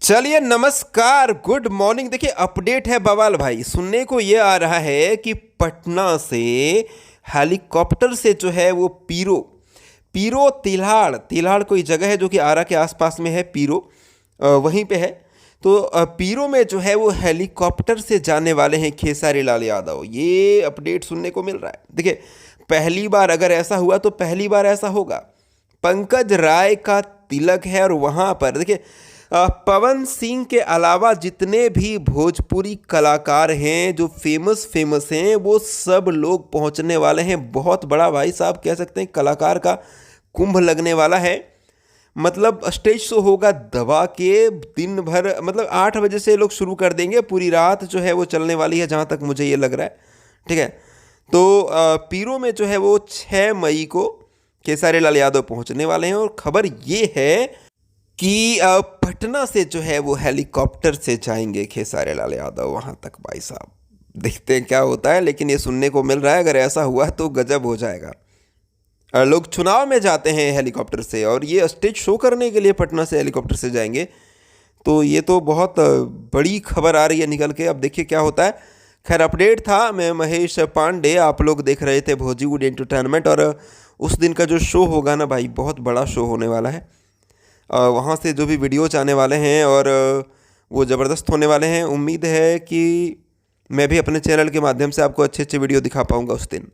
चलिए नमस्कार, good morning. देखिए अपडेट है बवाल भाई। सुनने को ये आ रहा है कि पटना से हेलीकॉप्टर से जो है वो पीरो पीरो तिल्हाड़ तिल्हाड़ कोई जगह है जो कि आरा के आसपास में है। पीरो वहीं पे है। तो पीरो में जो है वो हेलीकॉप्टर से जाने वाले हैं खेसारी लाल यादव। ये अपडेट सुनने को मिल रहा है। देखिए पहली बार अगर ऐसा हुआ तो पहली बार ऐसा होगा। पंकज राय का तिलक है और वहाँ पर देखिए पवन सिंह के अलावा जितने भी भोजपुरी कलाकार हैं जो फेमस फेमस हैं वो सब लोग पहुंचने वाले हैं। बहुत बड़ा भाई साहब कह सकते हैं कलाकार का कुंभ लगने वाला है। मतलब स्टेज शो होगा दबा के। दिन भर मतलब 8 बजे से लोग शुरू कर देंगे, पूरी रात जो है वो चलने वाली है जहाँ तक मुझे ये लग रहा है। ठीक है। तो पीरो में जो है वो 6 मई को खेसारी लाल यादव पहुंचने वाले हैं और खबर ये है कि पटना से जो है वो हेलीकॉप्टर से जाएंगे खेसारी लाल यादव वहाँ तक। भाई साहब देखते हैं क्या होता है, लेकिन ये सुनने को मिल रहा है अगर ऐसा हुआ तो गजब हो जाएगा। लोग चुनाव में जाते हैं हेलीकॉप्टर से और ये स्टेज शो करने के लिए पटना से हेलीकॉप्टर से जाएंगे, तो ये तो बहुत बड़ी खबर आ रही है निकल के। अब देखिए क्या होता है। खैर अपडेट था, मैं महेश पांडे, आप लोग देख रहे थे भोजीवुड एंटरटेनमेंट। और उस दिन का जो शो होगा ना भाई, बहुत बड़ा शो होने वाला है। वहाँ से जो भी वीडियोज आने वाले हैं और वो ज़बरदस्त होने वाले हैं। उम्मीद है कि मैं भी अपने चैनल के माध्यम से आपको अच्छे अच्छे वीडियो दिखा पाऊँगा उस दिन।